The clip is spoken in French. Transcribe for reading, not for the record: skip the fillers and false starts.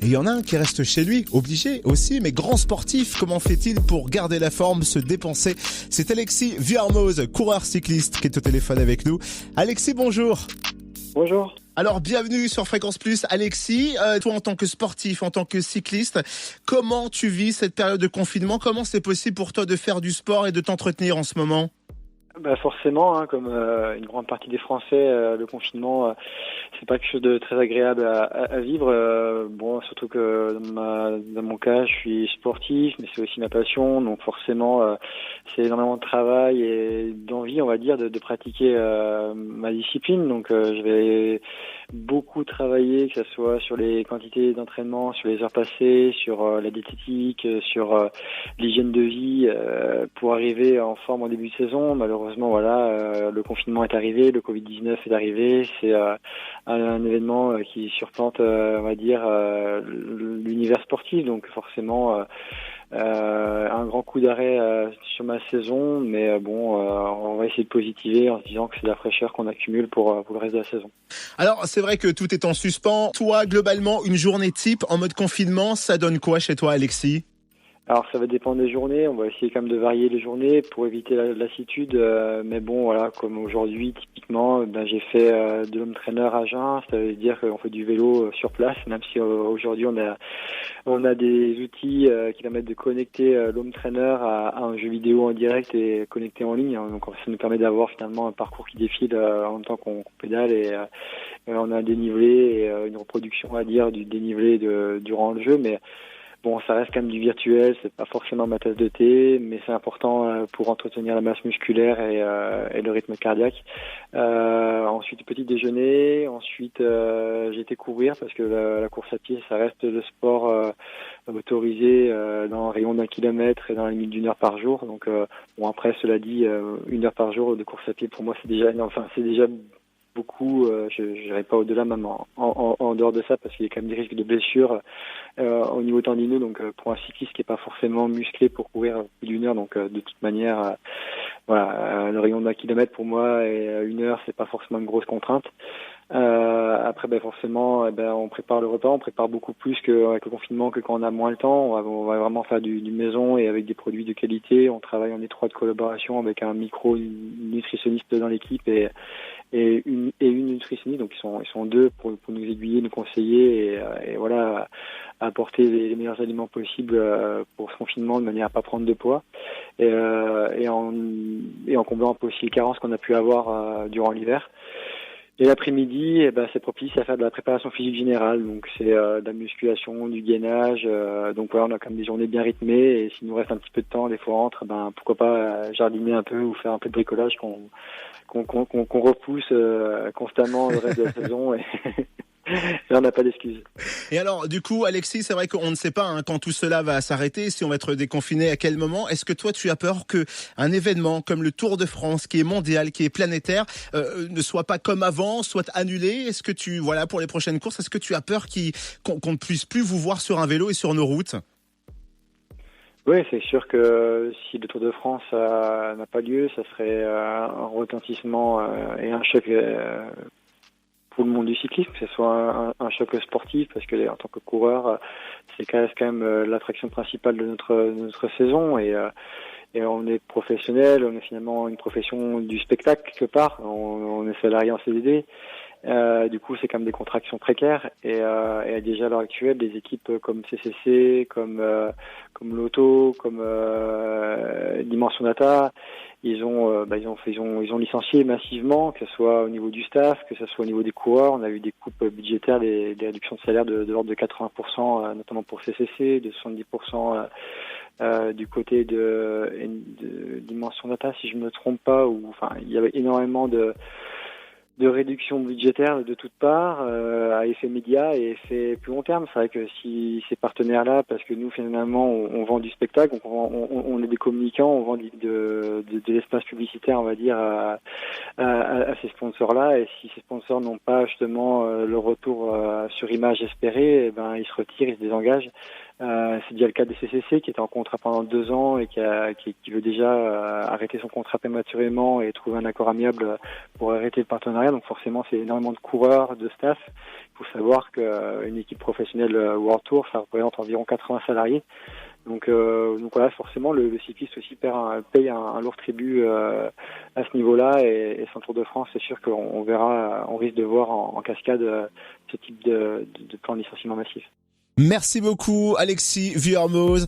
Et il y en a un qui reste chez lui, obligé aussi, mais grand sportif. Comment fait-il pour garder la forme, se dépenser? C'est Alexis Vuillermoz, coureur cycliste, qui est au téléphone avec nous. Alexis, bonjour. Bonjour. Alors, bienvenue sur Fréquence Plus. Alexis, toi en tant que sportif, en tant que cycliste, comment tu vis cette période de confinement? Comment c'est possible pour toi de faire du sport et de t'entretenir en ce moment? Forcément, comme une grande partie des Français, le confinement, c'est pas quelque chose de très agréable à vivre. Surtout que dans mon cas, je suis sportif, mais c'est aussi ma passion, donc forcément, c'est énormément de travail et d'envie, on va dire, de pratiquer ma discipline. Donc, je vais beaucoup travailler, que ce soit sur les quantités d'entraînement, sur les heures passées, sur la diététique, sur l'hygiène de vie, pour arriver en forme en début de saison. Malheureusement, le confinement est arrivé, le Covid-19 est arrivé, c'est un événement qui surplante, on va dire, l'univers sportif, donc forcément un grand coup d'arrêt sur ma saison, mais on va essayer de positiver en se disant que c'est la fraîcheur qu'on accumule pour le reste de la saison. Alors, c'est vrai que tout est en suspens. Toi, globalement, une journée type en mode confinement, ça donne quoi chez toi, Alexis ? Alors ça va dépendre des journées, on va essayer quand même de varier les journées pour éviter la lassitude, mais comme aujourd'hui typiquement, j'ai fait de l'home trainer à jeun, ça veut dire qu'on fait du vélo sur place, même si aujourd'hui on a des outils qui permettent de connecter l'home trainer à un jeu vidéo en direct et connecté en ligne, donc ça nous permet d'avoir finalement un parcours qui défile en même temps qu'on pédale et on a un dénivelé et une reproduction à dire du dénivelé durant le jeu, mais bon, ça reste quand même du virtuel, c'est pas forcément ma tasse de thé, mais c'est important pour entretenir la masse musculaire et le rythme cardiaque. Ensuite, petit déjeuner. Ensuite, j'ai été courir parce que la course à pied, ça reste le sport autorisé dans un rayon d'1 kilomètre et dans la limite d'1 heure par jour. Donc, après, cela dit, 1 heure par jour de course à pied, pour moi, c'est déjà beaucoup, je n'irai pas au-delà même en dehors de ça parce qu'il y a quand même des risques de blessures au niveau tendineux, donc pour un cycliste qui n'est pas forcément musclé pour courir plus d'1 heure, donc de toute manière le rayon d'1 kilomètre pour moi et 1 heure c'est pas forcément une grosse contrainte. Après forcément on prépare le repas, on prépare beaucoup plus qu'avec le confinement, que quand on a moins le temps. On va vraiment faire du maison et avec des produits de qualité. On travaille en étroite collaboration avec un micro-nutritionniste dans l'équipe et une nutritionniste, donc ils sont deux pour nous aiguiller, nous conseiller et apporter les meilleurs aliments possibles pour ce confinement de manière à pas prendre de poids et en comblant un peu aussi les carences qu'on a pu avoir durant l'hiver. Et l'après-midi, c'est propice à faire de la préparation physique générale, donc c'est de la musculation, du gainage, donc on a quand même des journées bien rythmées et s'il nous reste un petit peu de temps, des fois entre, pourquoi pas jardiner un peu ou faire un peu de bricolage qu'on repousse constamment le reste de la saison et là on n'a pas d'excuses. Et alors, du coup, Alexis, c'est vrai qu'on ne sait pas quand tout cela va s'arrêter, si on va être déconfiné, à quel moment. Est-ce que toi, tu as peur qu'un événement comme le Tour de France, qui est mondial, qui est planétaire, ne soit pas comme avant, soit annulé? Est-ce que pour les prochaines courses, est-ce que tu as peur qu'on ne puisse plus vous voir sur un vélo et sur nos routes? Oui, c'est sûr que si le Tour de France n'a pas lieu, ça serait un retentissement et un choc pour le monde du cyclisme, que ce soit un choc sportif, parce que en tant que coureur, c'est quand même l'attraction principale de notre saison et on est professionnel, on est finalement une profession du spectacle quelque part, on est salarié en CDD. Du coup, c'est quand même des contrats qui sont précaires et déjà à l'heure actuelle, des équipes comme CCC, comme Lotto, comme Dimension Data, ils ont licencié massivement, que ce soit au niveau du staff, que ce soit au niveau des coureurs. On a eu des coupes budgétaires, des réductions de salaire de l'ordre de 80%, notamment pour CCC, de 70% du côté de Dimension Data, si je me trompe pas. Il y avait énormément de réduction budgétaire de toutes parts, à effet média et effet plus long terme. C'est vrai que si ces partenaires-là, parce que nous finalement on vend du spectacle, donc on est des communicants, on vend de l'espace publicitaire, on va dire, à ces sponsors-là, et si ces sponsors n'ont pas justement le retour sur image espéré, ils se retirent, ils se désengagent. C'est déjà le cas des CCC qui était en contrat pendant 2 ans et qui veut déjà arrêter son contrat prématurément et trouver un accord amiable pour arrêter le partenariat. Donc forcément, c'est énormément de coureurs, de staff. Il faut savoir qu'une équipe professionnelle World Tour, ça représente environ 80 salariés. Donc voilà, forcément, le cycliste aussi paye un lourd tribut à ce niveau-là. Et sans Tour de France, c'est sûr qu'on verra, on risque de voir en cascade ce type de plan de licenciement massif. Merci beaucoup, Alexis Vuillermoz.